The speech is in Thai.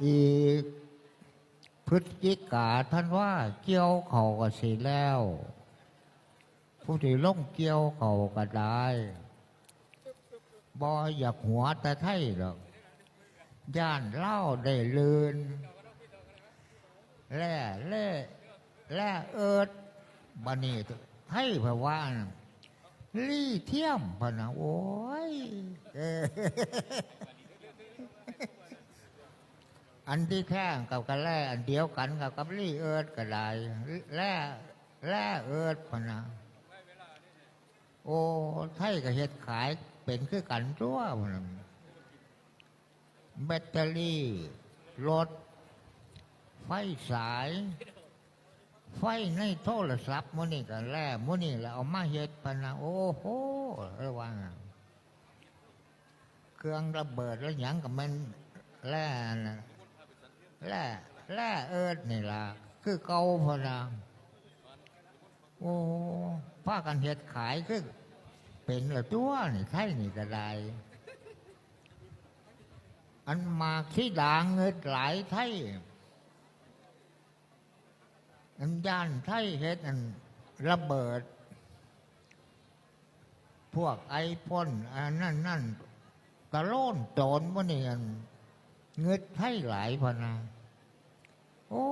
อีกพฤศจิกาท่านว่าเกี่ยวเขาก็สิแล้ว ผู้ที่ลงเกี่ยวเขาก็ได้บ่อยากหัวแต่ไทยหรอกย่านเล่าได้ลืนแร่เอิดบันนี้ไทยเพราะว่าลี่เทียมพะนะโอ้ยอันที่แท่งกับกันแร่อันเดียวกันกับลี่เอิดก็ได้แร่เอิดพะนะโอ้ไทยก็เฮ็ดขายเป็นคือกันตัวพะนะแบตเตอรี่รถไฟสายไฟในโทรศัพท์มื้อนี้ก็แล่มื้อนี้แล้วเอามาเฮ็ดพะนะโอ้โหระวังเครื่องระเบิดแล้วหยังก็มันแล่นะแร่เอิดนี่ล่ะคือเก่าพะนะโอ้พากันเฮ็ดขายคือเป็นละตัวนี่ไทยนี่ก็ได้อันมากที่ด่างเงิดหลายไทยอันย่านไทยเฮ็ดอันระเบิดพวกไอพ่นอันนั่นตะโลนโจรวะนี่เงิดไทยหลายพะนะโอ้